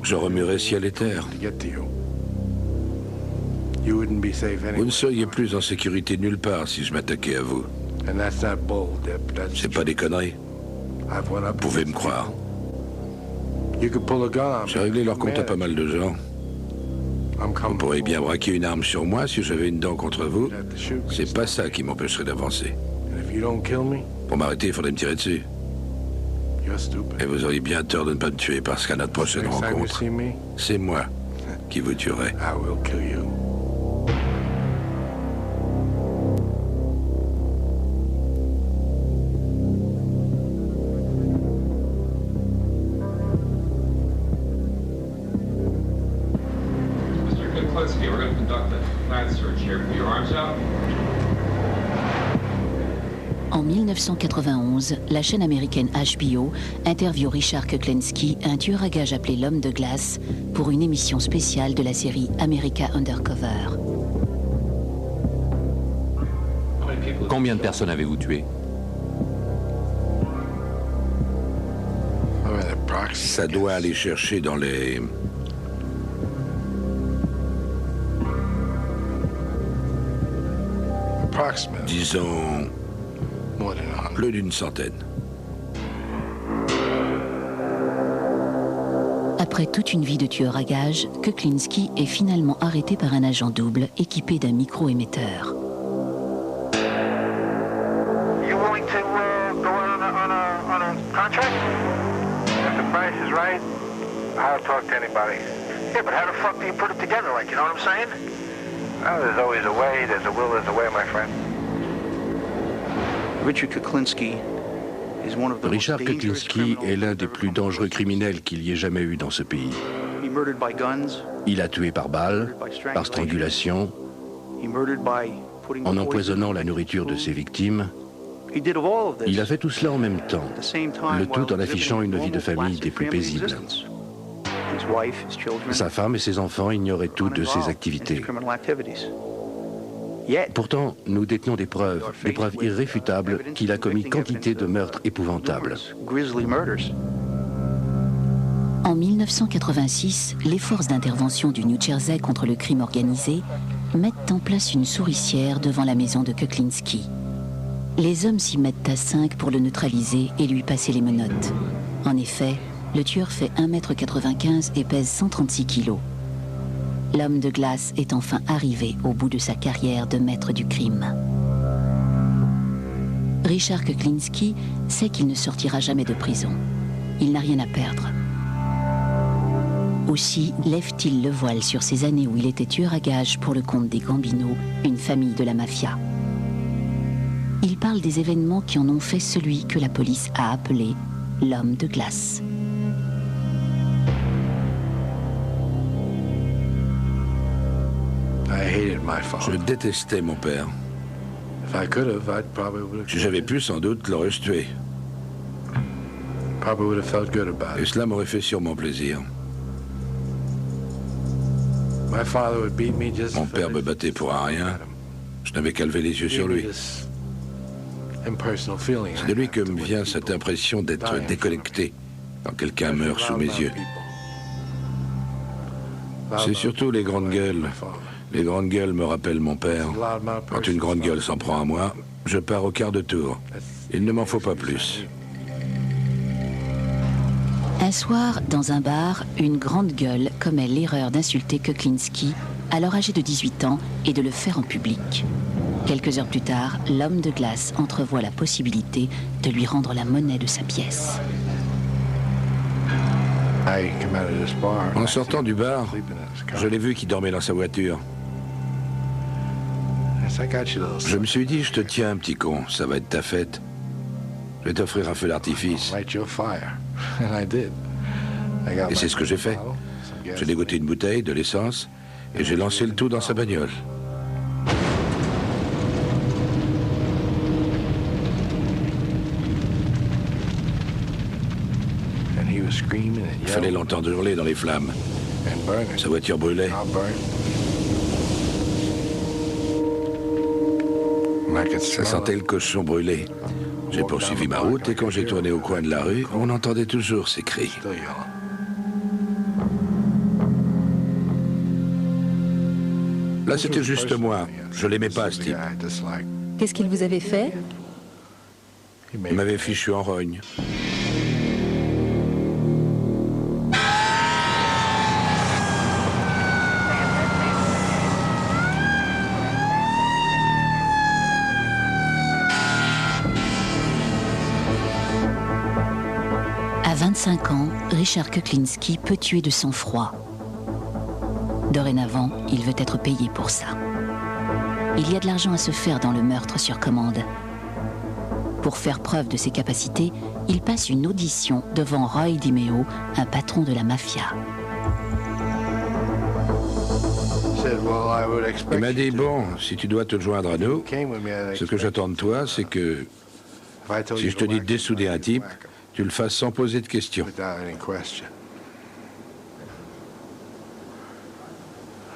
Je remuerais ciel et terre. Vous ne seriez plus en sécurité nulle part si je m'attaquais à vous. C'est pas des conneries. Vous pouvez me croire. J'ai réglé leur compte à pas mal de gens. Vous pourriez bien braquer une arme sur moi si j'avais une dent contre vous. C'est pas ça qui m'empêcherait d'avancer. Pour m'arrêter, il faudrait me tirer dessus. Et vous auriez bien tort de ne pas me tuer parce qu'à notre prochaine rencontre, c'est moi qui vous tuerai. En 1991, la chaîne américaine HBO interviewe Richard Kuklinski, un tueur à gages appelé l'Homme de glace, pour une émission spéciale de la série America Undercover. Combien de personnes avez-vous tué? Ça doit aller chercher dans les... disons... plus d'une centaine. Après toute une vie de tueur à gages, Kuklinski est finalement arrêté par un agent double équipé d'un micro-émetteur. You willing to go on a contract? If the price is right, I'll talk to anybody. Yeah, but how the fuck do you put it together, like, you know what I'm saying? Well, there's always a way, there's a will, there's a way, my friend. Richard Kuklinski est l'un des plus dangereux criminels qu'il y ait jamais eu dans ce pays. Il a tué par balle, par strangulation, en empoisonnant la nourriture de ses victimes. Il a fait tout cela en même temps, le tout en affichant une vie de famille des plus paisibles. Sa femme et ses enfants ignoraient tout de ses activités. Pourtant, nous détenons des preuves irréfutables qu'il a commis quantité de meurtres épouvantables. En 1986, les forces d'intervention du New Jersey contre le crime organisé mettent en place une souricière devant la maison de Kuklinski. Les hommes s'y mettent à 5 pour le neutraliser et lui passer les menottes. En effet, le tueur fait 1,95 m et pèse 136 kg. L'homme de glace est enfin arrivé au bout de sa carrière de maître du crime. Richard Kuklinski sait qu'il ne sortira jamais de prison. Il n'a rien à perdre. Aussi lève-t-il le voile sur ces années où il était tueur à gages pour le compte des Gambino, une famille de la mafia. Il parle des événements qui en ont fait celui que la police a appelé l'homme de glace. Je détestais mon père. Si j'avais pu, sans doute, l'aurais-je tué. Et cela m'aurait fait sûrement plaisir. Mon père me battait pour un rien. Je n'avais qu'à lever les yeux sur lui. C'est de lui que me vient cette impression d'être déconnecté quand quelqu'un meurt sous mes yeux. C'est surtout les grandes gueules. Les grandes gueules me rappellent mon père. Quand une grande gueule s'en prend à moi, je pars au quart de tour. Il ne m'en faut pas plus. Un soir, dans un bar, une grande gueule commet l'erreur d'insulter Kuklinski, alors âgé de 18 ans, et de le faire en public. Quelques heures plus tard, l'homme de glace entrevoit la possibilité de lui rendre la monnaie de sa pièce. En sortant du bar, je l'ai vu qui dormait dans sa voiture. Je me suis dit, je te tiens un petit con, ça va être ta fête. Je vais t'offrir un feu d'artifice. Et c'est ce que j'ai fait. J'ai dégoté une bouteille, de l'essence, et j'ai lancé le tout dans sa bagnole. Il fallait l'entendre hurler dans les flammes. Sa voiture brûlait. Ça sentait le cochon brûlé. J'ai poursuivi ma route et quand j'ai tourné au coin de la rue, on entendait toujours ces cris. Là, c'était juste moi. Je l'aimais pas, ce type. Qu'est-ce qu'il vous avait fait? Il m'avait fichu en rogne. À 25 ans, Richard Kuklinski peut tuer de sang-froid. Dorénavant, il veut être payé pour ça. Il y a de l'argent à se faire dans le meurtre sur commande. Pour faire preuve de ses capacités, il passe une audition devant Roy DiMeo, un patron de la mafia. Il m'a dit, bon, si tu dois te joindre à nous, ce que j'attends de toi, c'est que si je te dis de dessouder un type, tu le fasses sans poser de questions.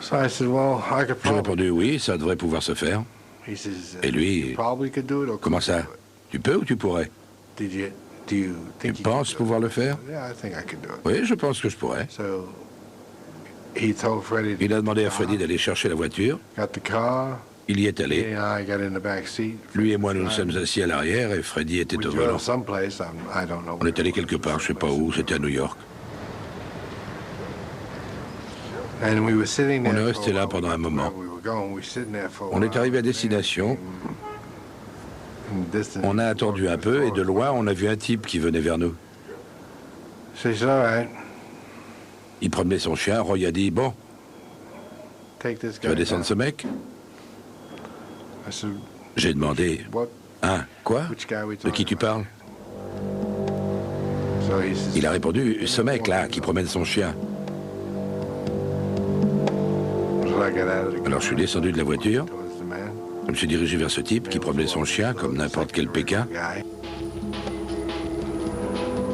J'ai répondu oui, ça devrait pouvoir se faire. Et lui, comment ça? Tu peux ou tu pourrais? Tu penses pouvoir le faire? Oui, je pense que je pourrais. Il a demandé à Freddy d'aller chercher la voiture. Il y est allé. Lui et moi, nous nous sommes assis à l'arrière et Freddy était au volant. On est allé quelque part, je ne sais pas où, c'était à New York. On est resté là pendant un moment. On est arrivé à destination. On a attendu un peu et de loin, on a vu un type qui venait vers nous. Il promenait son chien. Roy a dit, bon, tu vas descendre ce mec? J'ai demandé, hein, quoi? De qui tu parles? Il a répondu, ce mec-là qui promène son chien. Alors je suis descendu de la voiture. Je me suis dirigé vers ce type qui promenait son chien comme n'importe quel Pékin.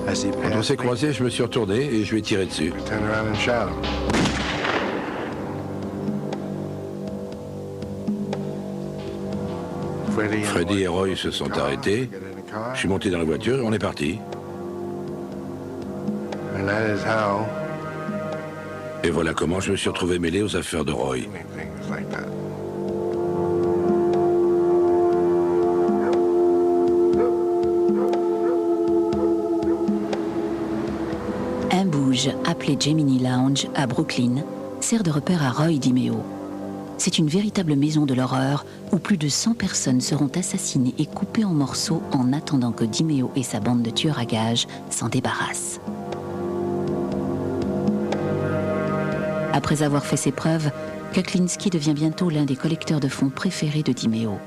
Quand on s'est croisés, je me suis retourné et je lui ai tiré dessus. Freddy et Roy se sont arrêtés. Je suis monté dans la voiture et on est parti. Et voilà comment je me suis retrouvé mêlé aux affaires de Roy. Un bouge appelé Gemini Lounge à Brooklyn sert de repère à Roy DiMeo. C'est une véritable maison de l'horreur où plus de 100 personnes seront assassinées et coupées en morceaux en attendant que DiMeo et sa bande de tueurs à gages s'en débarrassent. Après avoir fait ses preuves, Kuklinski devient bientôt l'un des collecteurs de fonds préférés de DiMeo.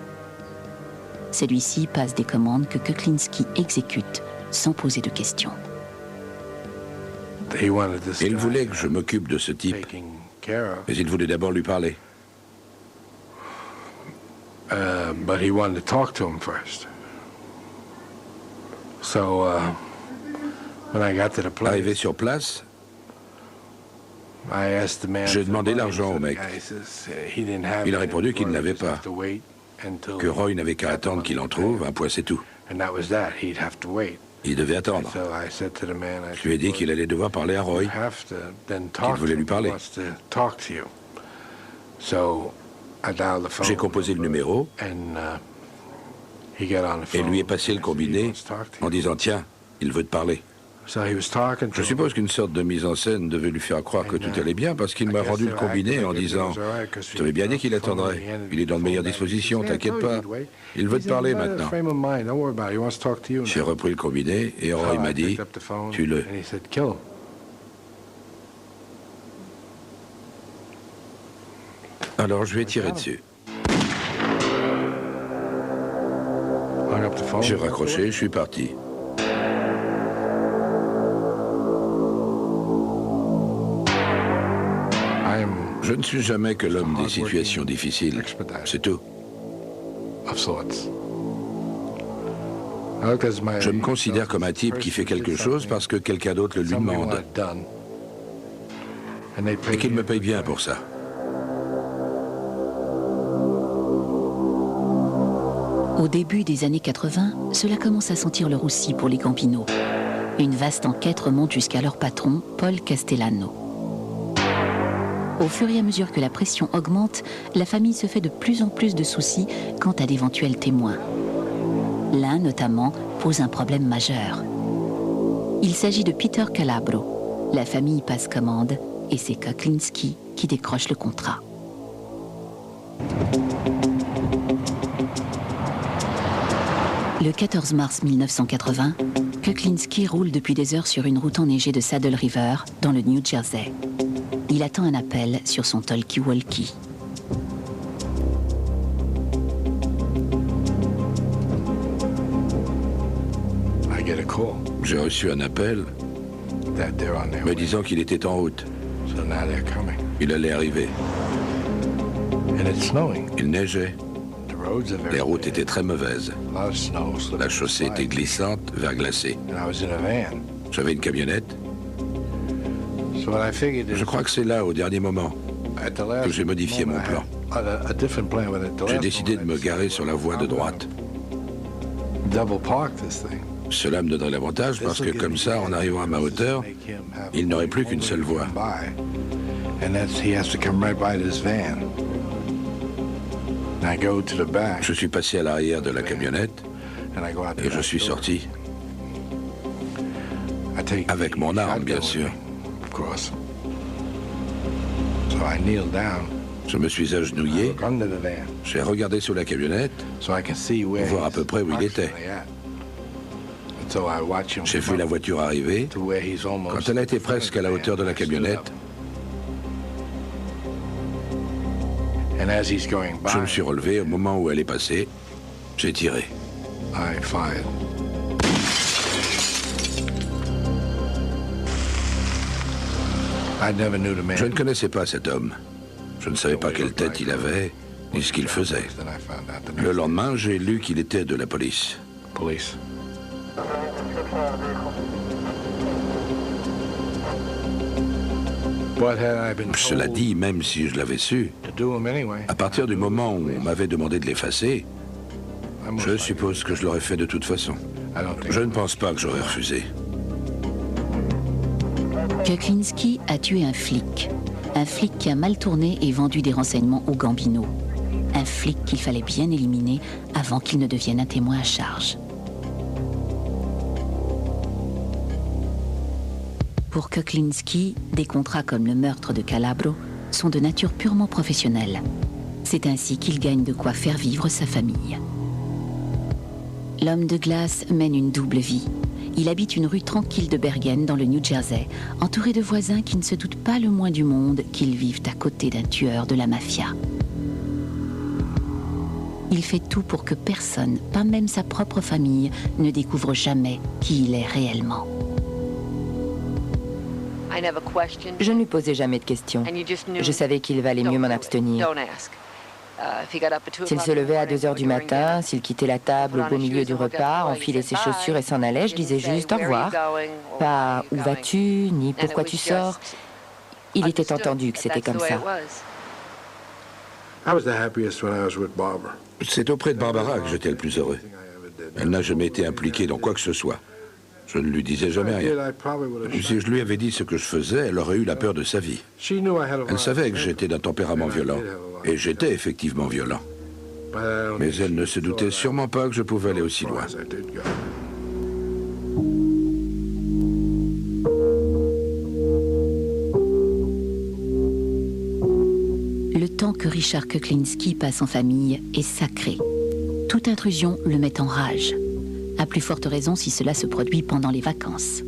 Celui-ci passe des commandes que Kuklinski exécute sans poser de questions. Il voulait que je m'occupe de ce type, mais il voulait d'abord lui parler. Arrivé sur place, j'ai demandé l'argent au mec. Il a répondu qu'il ne l'avait pas, que Roy n'avait qu'à attendre qu'il en trouve, un point c'est tout. Il devait attendre. Je lui ai dit qu'il allait devoir parler à Roy, qu'il voulait lui parler. J'ai composé le numéro et lui ai passé le combiné en disant « Tiens, il veut te parler ». Je suppose qu'une sorte de mise en scène devait lui faire croire que tout allait bien parce qu'il m'a rendu le combiné en disant « Je t'avais bien dit qu'il attendrait. Il est dans de meilleures dispositions, t'inquiète pas. Il veut te parler maintenant. » J'ai repris le combiné et Roy m'a dit « Tue-le. » Alors je lui ai tiré dessus. J'ai raccroché, je suis parti. Je ne suis jamais que l'homme des situations difficiles, c'est tout. Je me considère comme un type qui fait quelque chose parce que quelqu'un d'autre le lui demande. Et qu'il me paye bien pour ça. Au début des années 80, cela commence à sentir le roussi pour les Gambino. Une vaste enquête remonte jusqu'à leur patron, Paul Castellano. Au fur et à mesure que la pression augmente, la famille se fait de plus en plus de soucis quant à d'éventuels témoins. L'un, notamment, pose un problème majeur. Il s'agit de Peter Calabro. La famille passe commande et c'est Kuklinski qui décroche le contrat. Le 14 mars 1980, Kuklinski roule depuis des heures sur une route enneigée de Saddle River, dans le New Jersey. Il attend un appel sur son talkie-walkie. J'ai reçu un appel me disant qu'il était en route. Il allait arriver. Il neigeait. Les routes étaient très mauvaises. La chaussée était glissante, verglacée. J'avais une camionnette. Je crois que c'est là, au dernier moment, que j'ai modifié mon plan. J'ai décidé de me garer sur la voie de droite. Cela me donnerait l'avantage parce que comme ça, en arrivant à ma hauteur, il n'aurait plus qu'une seule voie. Je suis passé à l'arrière de la camionnette et je suis sorti. Avec mon arme, bien sûr. Je me suis agenouillé, j'ai regardé sous la camionnette pour voir à peu près où il était. J'ai vu la voiture arriver. Quand elle a été presque à la hauteur de la camionnette, je me suis relevé au moment où elle est passée. J'ai tiré. Je ne connaissais pas cet homme. Je ne savais pas quelle tête il avait, ni ce qu'il faisait. Le lendemain, j'ai lu qu'il était de la police. Cela dit, même si je l'avais su, à partir du moment où on m'avait demandé de l'effacer, je suppose que je l'aurais fait de toute façon. Je ne pense pas que j'aurais refusé. Kuklinski a tué un flic qui a mal tourné et vendu des renseignements aux Gambino. Un flic qu'il fallait bien éliminer avant qu'il ne devienne un témoin à charge. Pour Kuklinski, des contrats comme le meurtre de Calabro sont de nature purement professionnelle. C'est ainsi qu'il gagne de quoi faire vivre sa famille. L'homme de glace mène une double vie. Il habite une rue tranquille de Bergen dans le New Jersey, entouré de voisins qui ne se doutent pas le moins du monde qu'ils vivent à côté d'un tueur de la mafia. Il fait tout pour que personne, pas même sa propre famille, ne découvre jamais qui il est réellement. Je ne lui posais jamais de questions. Je savais qu'il valait mieux m'en abstenir. S'il se levait à 2 heures du matin, s'il quittait la table au beau milieu du repas, enfilait ses chaussures et s'en allait, je disais juste au revoir. Pas où vas-tu, ni pourquoi tu sors. Il était entendu que c'était comme ça. C'est auprès de Barbara que j'étais le plus heureux. Elle n'a jamais été impliquée dans quoi que ce soit. Je ne lui disais jamais rien. Si je lui avais dit ce que je faisais, elle aurait eu la peur de sa vie. Elle savait que j'étais d'un tempérament violent. Et j'étais effectivement violent. Mais elle ne se doutait sûrement pas que je pouvais aller aussi loin. Le temps que Richard Kuklinski passe en famille est sacré. Toute intrusion le met en rage. À plus forte raison si cela se produit pendant les vacances.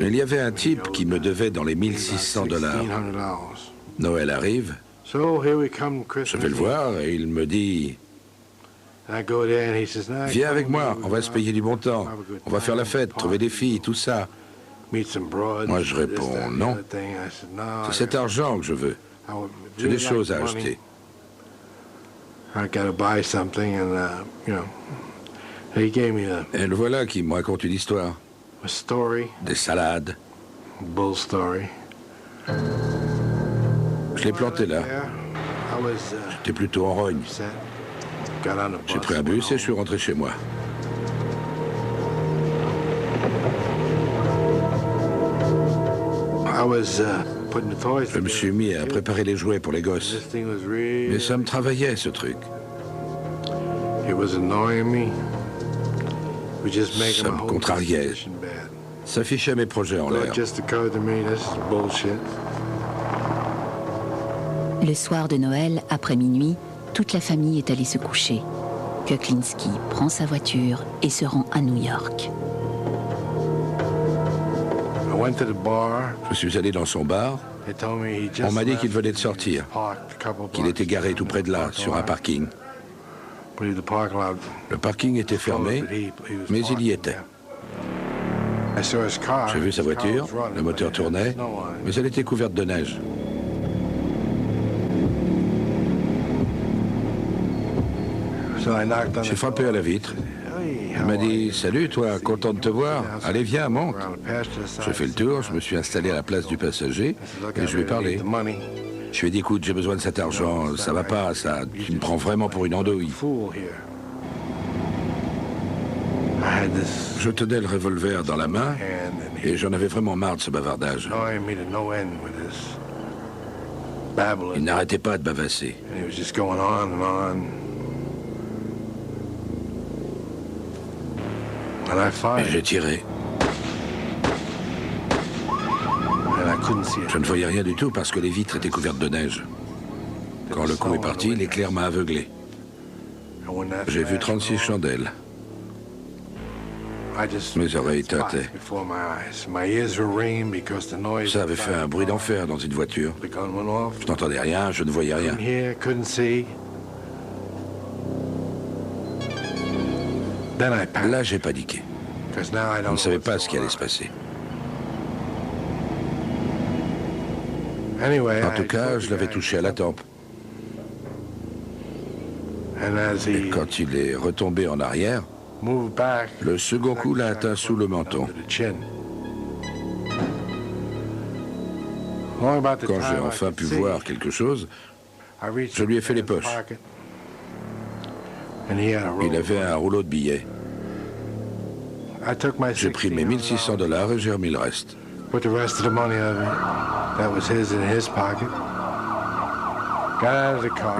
Il y avait un type qui me devait dans les $1 600. Noël arrive, je vais le voir et il me dit « Viens avec moi, on va se payer du bon temps, on va faire la fête, trouver des filles, tout ça. » Moi je réponds « Non, c'est cet argent que je veux, j'ai des choses à acheter. » Et le voilà qui me raconte une histoire. Des salades. Je l'ai planté là. J'étais plutôt en rogne. J'ai pris un bus et je suis rentré chez moi. Je me suis mis à préparer les jouets pour les gosses. Mais ça me travaillait, ce truc. Ça me contrariait. Ça fichait mes projets en l'air. Le soir de Noël, après minuit, toute la famille est allée se coucher. Kuklinski prend sa voiture et se rend à New York. Je suis allé dans son bar. On m'a dit qu'il venait de sortir, qu'il était garé tout près de là, sur un parking. Le parking était fermé, mais il y était. J'ai vu sa voiture, le moteur tournait, mais elle était couverte de neige. J'ai frappé à la vitre. Il m'a dit « Salut toi, content de te voir. Allez viens, monte ». J'ai fait le tour, je me suis installé à la place du passager et je lui ai parlé. Je lui ai dit « Écoute, j'ai besoin de cet argent, ça va pas, ça, tu me prends vraiment pour une andouille ». Je tenais le revolver dans la main et j'en avais vraiment marre de ce bavardage. Il n'arrêtait pas de bavasser. Et j'ai tiré. Je ne voyais rien du tout parce que les vitres étaient couvertes de neige. Quand le coup est parti, l'éclair m'a aveuglé. J'ai vu 36 chandelles. Mes oreilles tintaient. Ça avait fait un bruit d'enfer dans une voiture. Je n'entendais rien, je ne voyais rien. Là, j'ai paniqué. Je ne savais pas ce qui allait se passer. En tout cas, je l'avais touché à la tempe. Et quand il est retombé en arrière, le second coup l'a atteint sous le menton. Quand j'ai enfin pu voir quelque chose, je lui ai fait les poches. Il avait un rouleau de billets. J'ai pris mes $1600 et j'ai remis le reste.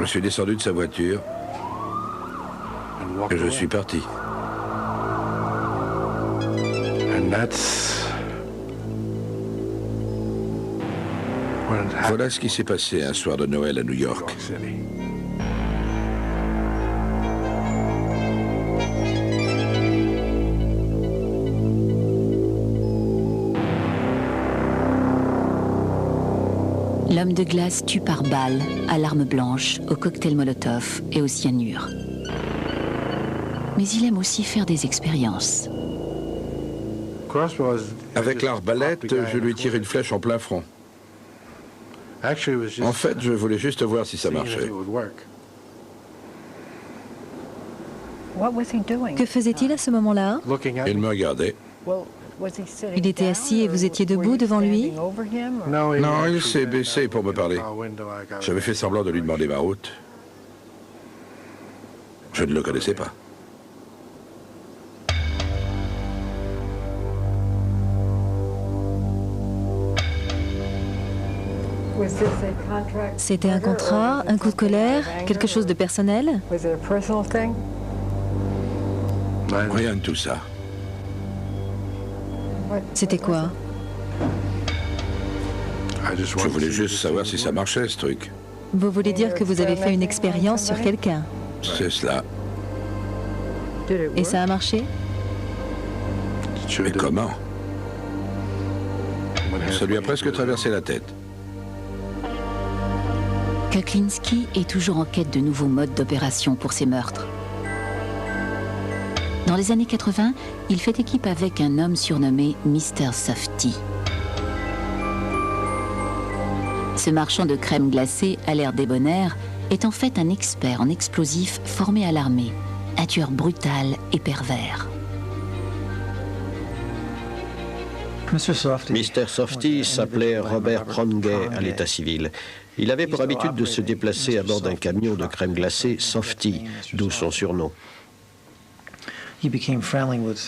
Je suis descendu de sa voiture et je suis parti. Voilà ce qui s'est passé un soir de Noël à New York. L'homme de glace tue par balle, à l'arme blanche, au cocktail Molotov et au cyanure. Mais il aime aussi faire des expériences. Avec l'arbalète, je lui tire une flèche en plein front. En fait, je voulais juste voir si ça marchait. Que faisait-il à ce moment-là? Il me regardait. Il était assis et vous étiez debout devant lui? Non, il s'est baissé pour me parler. J'avais fait semblant de lui demander ma route. Je ne le connaissais pas. C'était un contrat, un coup de colère, quelque chose de personnel? Rien de tout ça. C'était quoi? Je voulais juste savoir si ça marchait, ce truc. Vous voulez dire que vous avez fait une expérience sur quelqu'un? C'est cela. Et ça a marché? Mais comment? Ça lui a presque traversé la tête. Kuklinski est toujours en quête de nouveaux modes d'opération pour ses meurtres. Dans les années 80, il fait équipe avec un homme surnommé Mr. Softy. Ce marchand de crème glacée à l'air débonnaire est en fait un expert en explosifs formé à l'armée, un tueur brutal et pervers. Mr. Softy s'appelait Robert Prongay à l'état civil. Il avait pour habitude de se déplacer à bord d'un camion de crème glacée Softy, d'où son surnom.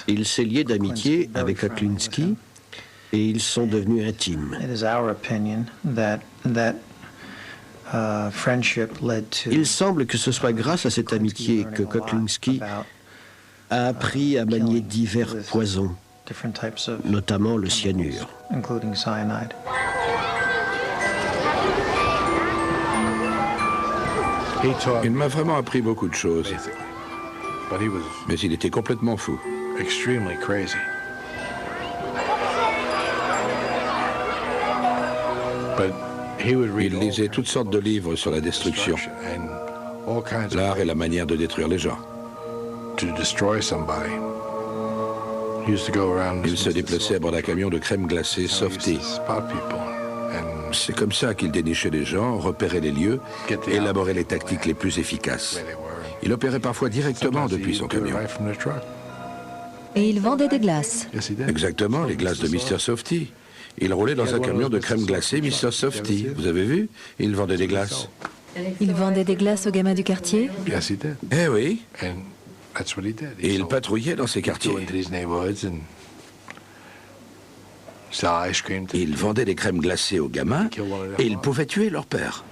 Il s'est lié d'amitié avec Kuklinski Et ils sont devenus intimes. Il semble que ce soit grâce à cette amitié que Kuklinski a appris à manier divers poisons, notamment le cyanure. Il m'a vraiment appris beaucoup de choses. Mais il était complètement fou. Il lisait toutes sortes de livres sur la destruction, l'art et la manière de détruire les gens. Il se déplaçait à bord d'un camion de crème glacée Softy. C'est comme ça qu'il dénichait les gens, repérait les lieux, élaborait les tactiques les plus efficaces. Il opérait parfois directement depuis son camion. Et il vendait des glaces. Exactement, les glaces de Mr. Softy. Il roulait dans un camion de crème glacée Mr. Softy. Vous avez vu? Il vendait des glaces. Il vendait des glaces aux gamins du quartier? Eh oui. Et il patrouillait dans ces quartiers. Il vendait des crèmes glacées aux gamins et il pouvait tuer leur père.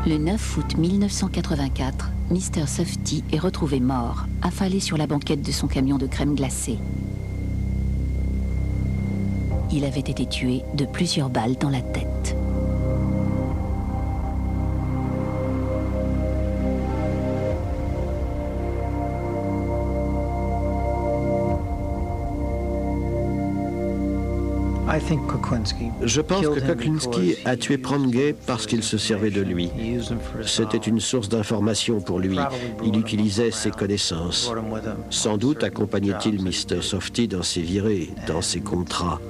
Le 9 août 1984, Mr. Softy est retrouvé mort, affalé sur la banquette de son camion de crème glacée. Il avait été tué de plusieurs balles dans la tête. Je pense que Kuklinski a tué Prangay parce qu'il se servait de lui. C'était une source d'information pour lui. Il utilisait ses connaissances. Sans doute accompagnait-il Mr. Softy dans ses virées, dans ses contrats.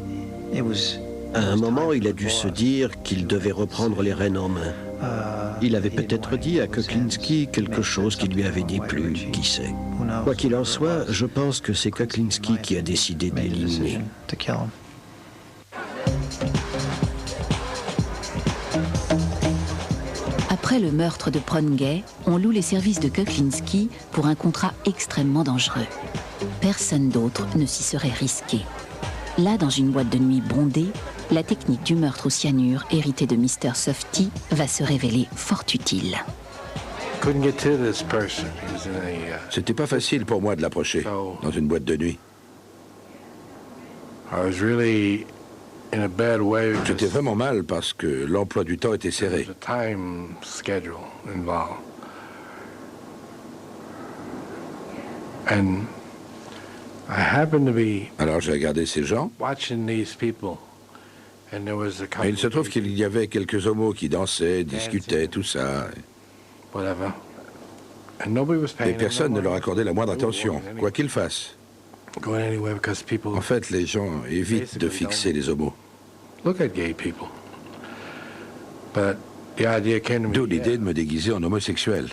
À un moment, il a dû se dire qu'il devait reprendre les rênes en main. Il avait peut-être dit à Kuklinski quelque chose qui lui avait déplu, qui sait. Quoi qu'il en soit, je pense que c'est Kuklinski qui a décidé de l'éliminer. Après le meurtre de Prangay, on loue les services de Kuklinski pour un contrat extrêmement dangereux. Personne d'autre ne s'y serait risqué. Là, dans une boîte de nuit bondée, la technique du meurtre au cyanure hérité de Mr. Softy va se révéler fort utile. C'était pas facile pour moi de l'approcher dans une boîte de nuit. J'étais vraiment mal parce que l'emploi du temps était serré. Alors j'ai regardé ces gens. Et il se trouve qu'il y avait quelques homos qui dansaient, discutaient, tout ça. Et personne ne leur accordait la moindre attention, quoi qu'ils fassent. En fait, les gens évitent de fixer les homos. D'où l'idée de me déguiser en homosexuel.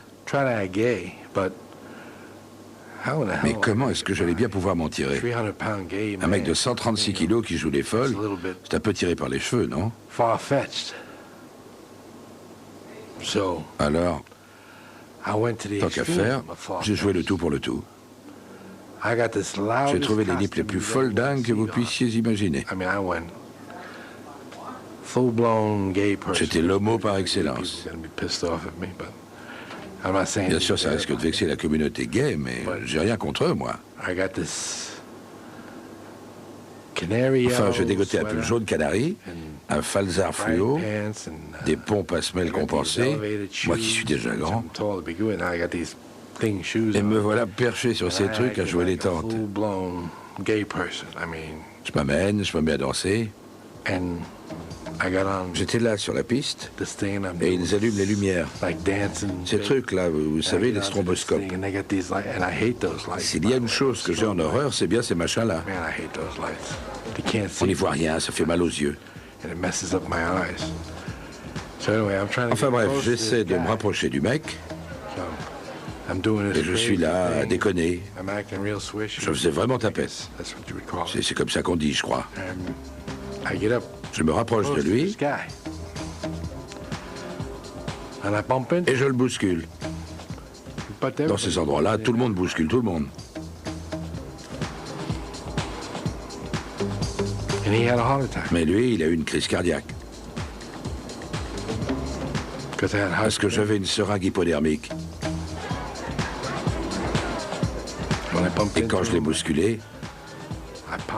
Mais comment est-ce que j'allais bien pouvoir m'en tirer? Un mec de 136 kilos qui joue les folles, c'est un peu tiré par les cheveux, non? Alors, tant qu'à faire, j'ai joué le tout pour le tout. J'ai trouvé les nippes les plus folles dingues que vous puissiez imaginer. J'étais l'homo par excellence. Bien sûr, ça risque de vexer la communauté gay, mais j'ai rien contre eux, moi. Enfin, j'ai dégoté un pull jaune canari, un falzar fluo, des pompes à semelles compensées, moi qui suis déjà grand. Et me voilà perché sur ces trucs à jouer les tantes. Je m'amène, je me mets à danser. J'étais là sur la piste et ils allument les lumières. Ces trucs-là, vous savez, les stromboscopes. S'il y a une chose que j'ai en horreur, c'est bien ces machins-là. On n'y voit rien, ça fait mal aux yeux. Enfin bref, j'essaie de me rapprocher du mec. Et je suis là à déconner. Je faisais vraiment tapette. C'est comme ça qu'on dit, je crois. Je me rapproche de lui et je le bouscule. Dans ces endroits-là, tout le monde bouscule tout le monde. Mais lui, il a eu une crise cardiaque. Parce que j'avais une seringue hypodermique. Et quand je l'ai bousculé,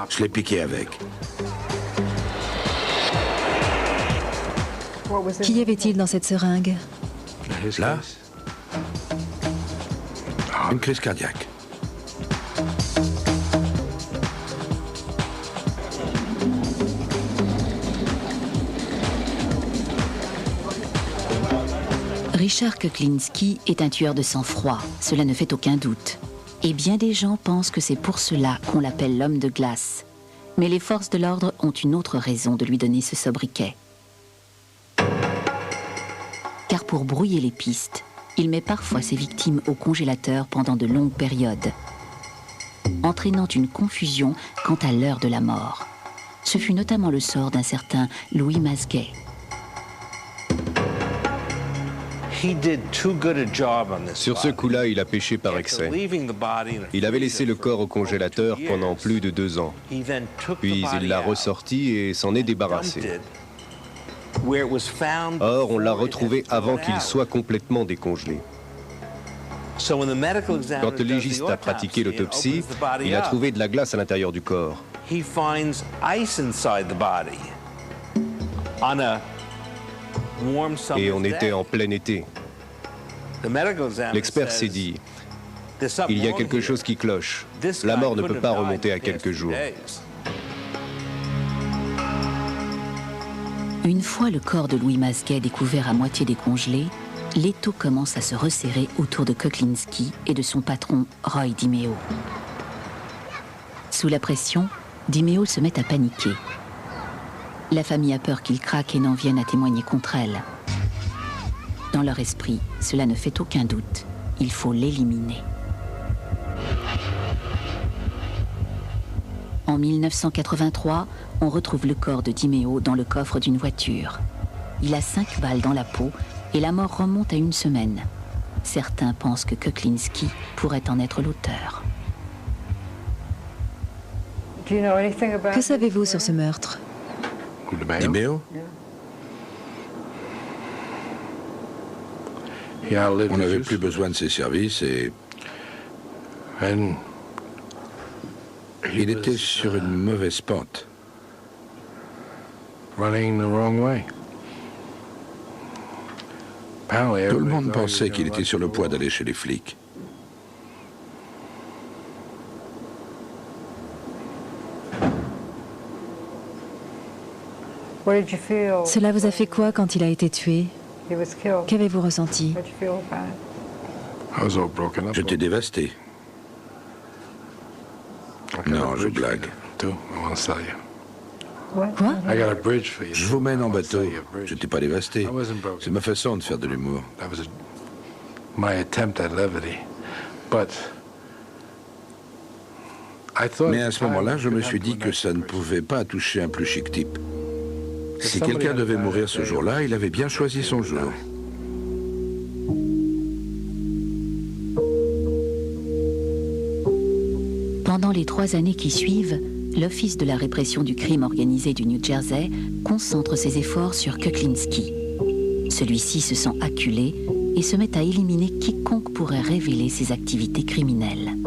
je l'ai piqué avec. Qu'y avait-il dans cette seringue? Là, une crise cardiaque. Richard Kuklinski est un tueur de sang-froid, cela ne fait aucun doute. Et bien des gens pensent que c'est pour cela qu'on l'appelle l'homme de glace. Mais les forces de l'ordre ont une autre raison de lui donner ce sobriquet. Car pour brouiller les pistes, il met parfois ses victimes au congélateur pendant de longues périodes, entraînant une confusion quant à l'heure de la mort. Ce fut notamment le sort d'un certain Louis Masguet. Sur ce coup-là, il a péché par excès. Il avait laissé le corps au congélateur pendant plus de 2 ans. Puis il l'a ressorti et s'en est débarrassé. Or, on l'a retrouvé avant qu'il soit complètement décongelé. Quand le légiste a pratiqué l'autopsie, il a trouvé de la glace à l'intérieur du corps. Et on était en plein été. L'expert s'est dit, il y a quelque chose qui cloche. La mort ne peut pas remonter à quelques jours. Une fois le corps de Louis Masguet découvert à moitié décongelé, l'étau commence à se resserrer autour de Kuklinski et de son patron Roy DiMeo. Sous la pression, DiMeo se met à paniquer. La famille a peur qu'il craque et n'en vienne à témoigner contre elle. Dans leur esprit, cela ne fait aucun doute. Il faut l'éliminer. En 1983, on retrouve le corps de DiMeo dans le coffre d'une voiture. Il a 5 balles dans la peau et la mort remonte à 1 semaine. Certains pensent que Kuklinski pourrait en être l'auteur. Que savez-vous sur ce meurtre? DiMeo? On n'avait plus besoin de ses services et il était sur une mauvaise pente. Tout le monde pensait qu'il était sur le point d'aller chez les flics. Cela vous a fait quoi quand il a été tué? Qu'avez-vous ressenti? J'étais dévasté. Non, je blague. Quoi? Je vous mène en bateau. J'étais pas dévasté. C'est ma façon de faire de l'humour. Mais à ce moment-là, je me suis dit que ça ne pouvait pas toucher un plus chic type. Si quelqu'un devait mourir ce jour-là, il avait bien choisi son jour. Pendant les 3 années qui suivent, l'Office de la répression du crime organisé du New Jersey concentre ses efforts sur Kuklinski. Celui-ci se sent acculé et se met à éliminer quiconque pourrait révéler ses activités criminelles.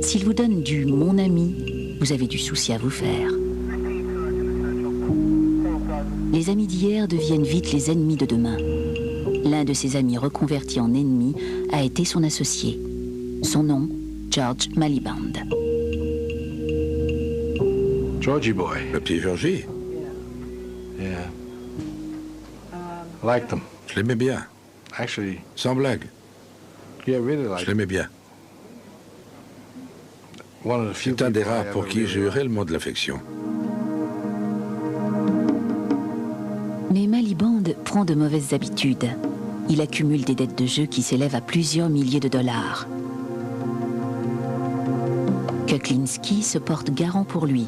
S'il vous donne du « mon ami », vous avez du souci à vous faire. Les amis d'hier deviennent vite les ennemis de demain. L'un de ses amis reconverti en ennemi a été son associé. Son nom, George Maliband. Georgie boy. Le petit Georgie. Je l'aimais bien. Sans blague. Je l'aimais bien. C'est un des rares pour qui j'ai eu réellement de l'affection. Mais Maliband prend de mauvaises habitudes. Il accumule des dettes de jeu qui s'élèvent à plusieurs milliers de dollars. Kuklinski se porte garant pour lui,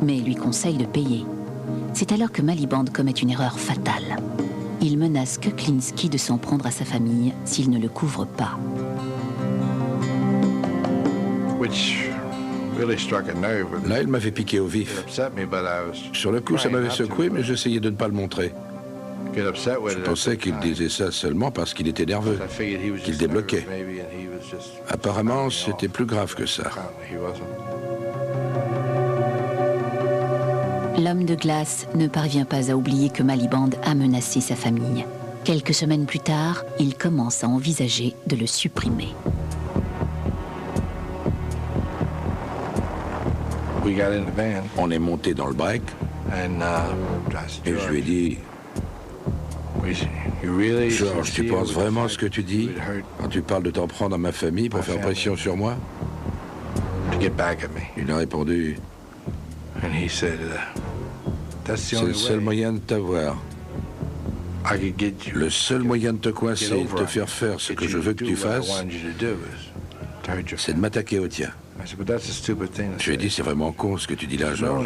mais lui conseille de payer. C'est alors que Maliband commet une erreur fatale. Il menace Kuklinski de s'en prendre à sa famille s'il ne le couvre pas. Là, il m'avait piqué au vif. Sur le coup, ça m'avait secoué, mais j'essayais de ne pas le montrer. Je pensais qu'il disait ça seulement parce qu'il était nerveux, qu'il débloquait. Apparemment, c'était plus grave que ça. L'homme de glace ne parvient pas à oublier que Miliband a menacé sa famille. Quelques semaines plus tard, il commence à envisager de le supprimer. On est monté dans le break et je lui ai dit, George, tu penses vraiment ce que tu dis quand tu parles de t'en prendre à ma famille pour faire pression sur moi? Il a répondu, c'est le seul moyen de t'avoir. Le seul moyen de te coincer et de te faire faire ce que je veux que tu fasses, c'est de m'attaquer au tien. Je lui ai dit, c'est vraiment con ce que tu dis là, George.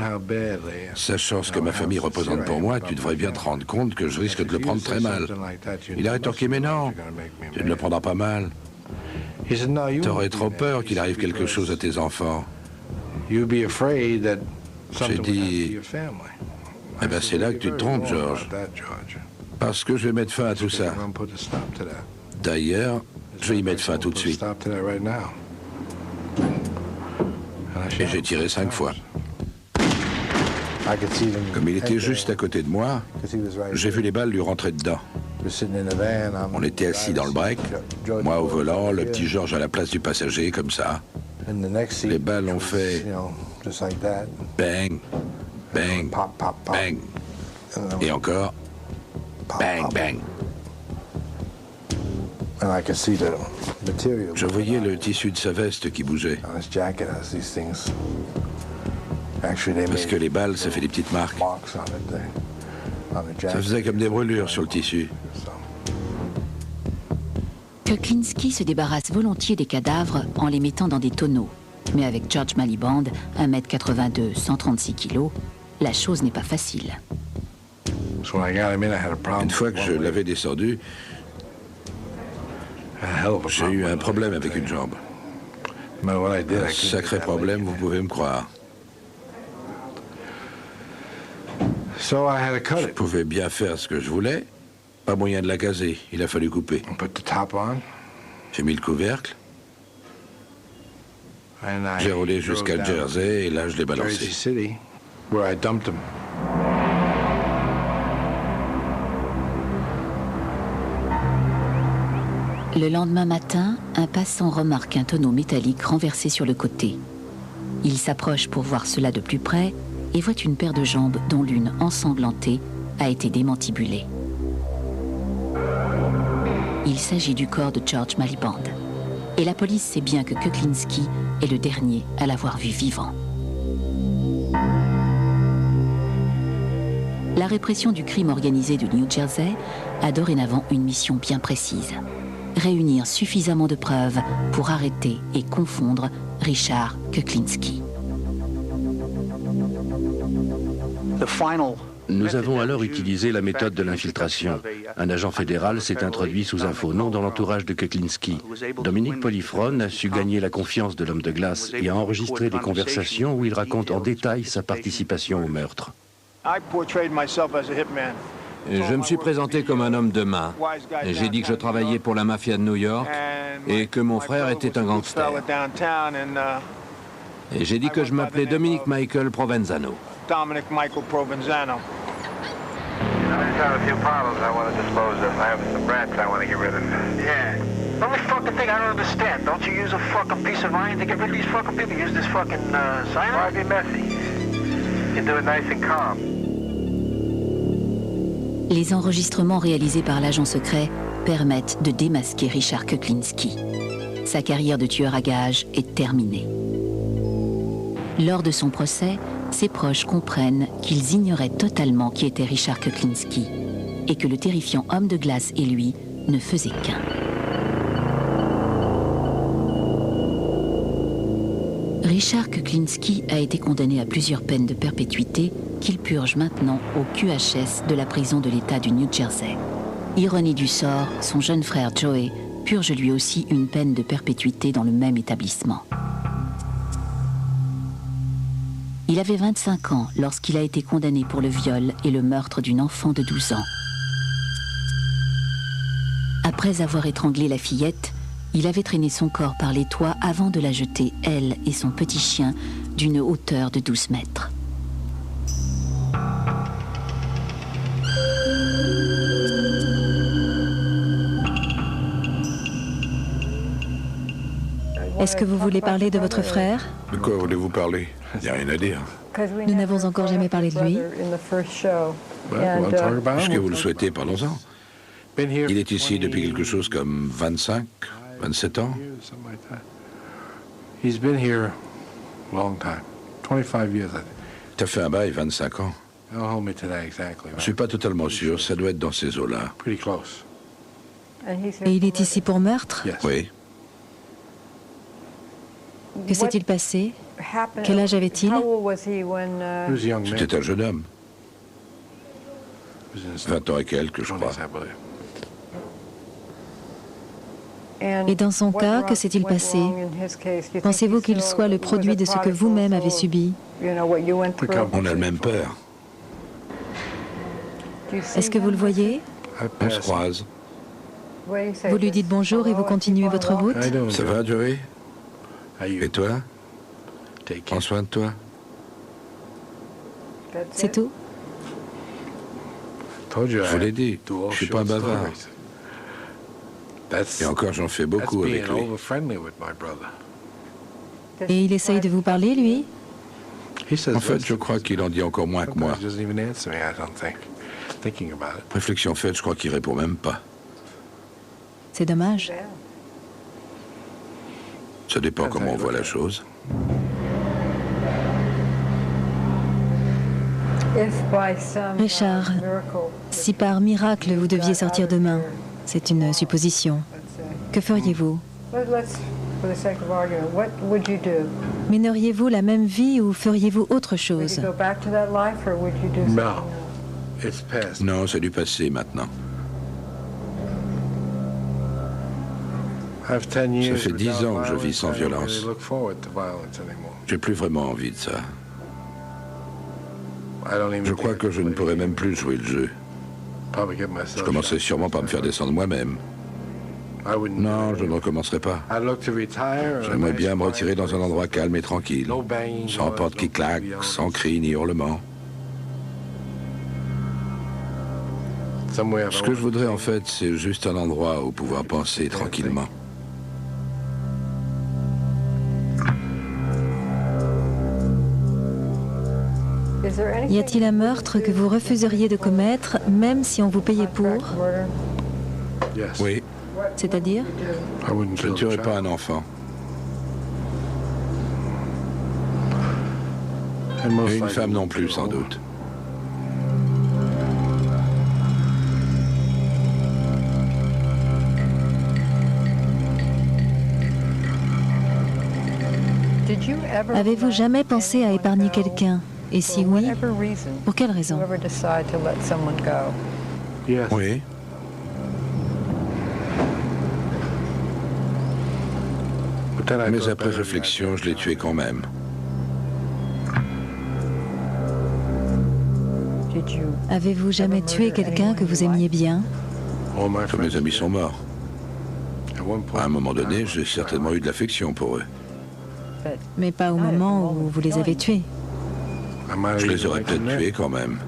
Sachant ce que ma famille représente pour moi, tu devrais bien te rendre compte que je risque de le prendre très mal. Il a rétorqué, mais non, tu ne le prendras pas mal. T'aurais trop peur qu'il arrive quelque chose à tes enfants. J'ai dit, eh ben c'est là que tu te trompes, George. Parce que je vais mettre fin à tout ça. D'ailleurs, je vais y mettre fin tout de suite. Et j'ai tiré 5 fois. Comme il était juste à côté de moi, j'ai vu les balles lui rentrer dedans. On était assis dans le break, moi au volant, le petit George à la place du passager, comme ça. Les balles ont fait bang, bang, bang. Et encore bang, bang. Je voyais le tissu de sa veste qui bougeait. Parce que les balles, ça fait des petites marques. Ça faisait comme des brûlures sur le tissu. Kuklinski se débarrasse volontiers des cadavres en les mettant dans des tonneaux. Mais avec George Miliband, 1m82, 136 kg, la chose n'est pas facile. Une fois que je l'avais descendu, j'ai eu un problème avec une jambe. Un sacré problème, vous pouvez me croire. Je pouvais bien faire ce que je voulais, pas moyen de la caser, il a fallu couper. J'ai mis le couvercle, j'ai roulé jusqu'à Jersey et là je l'ai balancé. Le lendemain matin, un passant remarque un tonneau métallique renversé sur le côté. Il s'approche pour voir cela de plus près et voit une paire de jambes dont l'une, ensanglantée, a été démantibulée. Il s'agit du corps de George Miliband. Et la police sait bien que Kuklinski est le dernier à l'avoir vu vivant. La répression du crime organisé du New Jersey a dorénavant une mission bien précise. Réunir suffisamment de preuves pour arrêter et confondre Richard Kuklinski. Nous avons alors utilisé la méthode de l'infiltration. Un agent fédéral s'est introduit sous un faux nom dans l'entourage de Kuklinski. Dominique Polifron a su gagner la confiance de l'homme de glace et a enregistré des conversations où il raconte en détail sa participation au meurtre. Je me suis présenté comme un homme de main. J'ai dit que je travaillais pour la mafia de New York et que mon frère était un gangster. Et j'ai dit que je m'appelais Dominic Michael Provenzano. Dominic Michael Provenzano. I just have a few problems I want to dispose of. I have some rats I want to get rid of. Yeah. The only fucking thing I don't understand, don't you use a fucking piece of iron to get rid of these fucking people? Use this fucking cyanide? Why be messy? You do it nice and calm. Les enregistrements réalisés par l'agent secret permettent de démasquer Richard Kuklinski. Sa carrière de tueur à gages est terminée. Lors de son procès, ses proches comprennent qu'ils ignoraient totalement qui était Richard Kuklinski et que le terrifiant homme de glace et lui ne faisaient qu'un. Richard Kuklinski a été condamné à plusieurs peines de perpétuité qu'il purge maintenant au QHS de la prison de l'État du New Jersey. Ironie du sort, son jeune frère Joey purge lui aussi une peine de perpétuité dans le même établissement. Il avait 25 ans lorsqu'il a été condamné pour le viol et le meurtre d'une enfant de 12 ans. Après avoir étranglé la fillette, il avait traîné son corps par les toits avant de la jeter, elle et son petit chien, d'une hauteur de 12 mètres. Est-ce que vous voulez parler de votre frère? De quoi voulez-vous parler? Il n'y a rien à dire. Nous n'avons encore jamais parlé de lui. Puisque vous le souhaitez, parlons-en. Il est ici depuis quelque chose comme 25, 27 ans. T'as fait un bail 25 ans. Je ne suis pas totalement sûr, ça doit être dans ces eaux-là. Et il est ici pour meurtre? Oui. Que s'est-il passé? Quel âge avait-il? C'était un jeune homme. 20 ans et quelques, je crois. Et dans son cas, que s'est-il passé? Pensez-vous qu'il soit le produit de ce que vous-même avez subi? On a le même père. Est-ce que vous le voyez? On se croise. Vous lui dites bonjour et vous continuez votre route? Ça va, Joey? Et toi? Prends soin de toi. C'est tout? Je vous l'ai dit, je suis pas un bavard. Et encore, j'en fais beaucoup avec lui. Et il essaye de vous parler, lui? En fait, je crois qu'il en dit encore moins que moi. Réflexion faite, je crois qu'il répond même pas. C'est dommage. Ça dépend comment on voit la chose. Richard, si par miracle vous deviez sortir demain, c'est une supposition, que feriez-vous? Mèneriez-vous la même vie ou feriez-vous autre chose? Non, c'est du passé maintenant. Ça fait 10 ans que je vis sans violence. J'ai plus vraiment envie de ça. Je crois que je ne pourrais même plus jouer le jeu. Je commencerai sûrement par me faire descendre moi-même. Non, je ne recommencerai pas. J'aimerais bien me retirer dans un endroit calme et tranquille, sans porte qui claque, sans cris ni hurlements. Ce que je voudrais en fait, c'est juste un endroit où pouvoir penser tranquillement. Y a-t-il un meurtre que vous refuseriez de commettre, même si on vous payait pour? Oui. C'est-à-dire? Je ne tuerai pas un enfant. Et une femme non plus, sans doute. Avez-vous jamais pensé à épargner quelqu'un? Et si oui, pour quelle raison? Oui. Mais après réflexion, je l'ai tué quand même. Avez-vous jamais tué quelqu'un que vous aimiez bien? Tous mes amis sont morts. À un moment donné, j'ai certainement eu de l'affection pour eux. Mais pas au moment où vous les avez tués. Je les aurais peut-être tués quand même.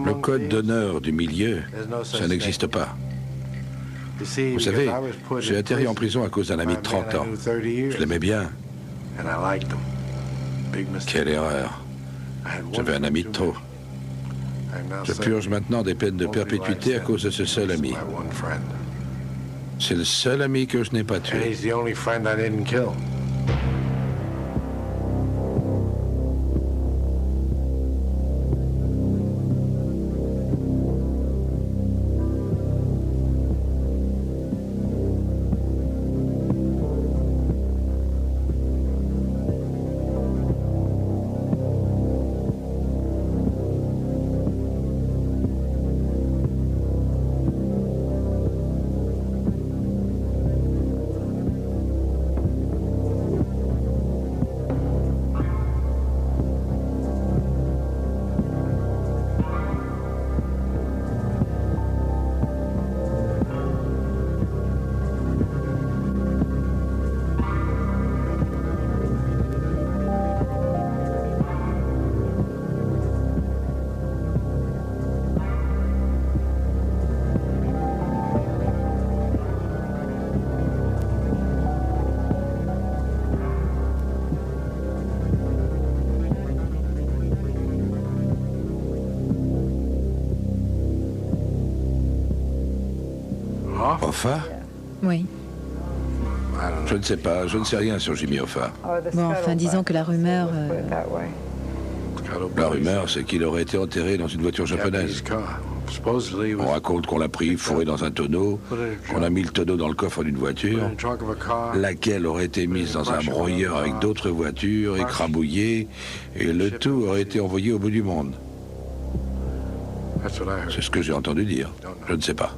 Le code d'honneur du milieu, ça n'existe pas. Vous savez, j'ai atterri en prison à cause d'un ami de 30 ans. Je l'aimais bien. Quelle erreur. J'avais un ami de trop. Je purge maintenant des peines de perpétuité à cause de ce seul ami. C'est le seul ami que je n'ai pas tué. Hoffa? Oui. Je ne sais pas, je ne sais rien sur Jimmy Hoffa. Bon, enfin, disons que la rumeur... La rumeur, c'est qu'il aurait été enterré dans une voiture japonaise. On raconte qu'on l'a pris fourré dans un tonneau, qu'on a mis le tonneau dans le coffre d'une voiture, laquelle aurait été mise dans un broyeur avec d'autres voitures, écrabouillée, et le tout aurait été envoyé au bout du monde. C'est ce que j'ai entendu dire. Je ne sais pas.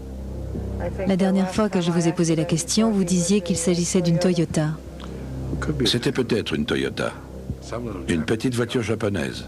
La dernière fois que je vous ai posé la question, vous disiez qu'il s'agissait d'une Toyota. C'était peut-être une Toyota. Une petite voiture japonaise.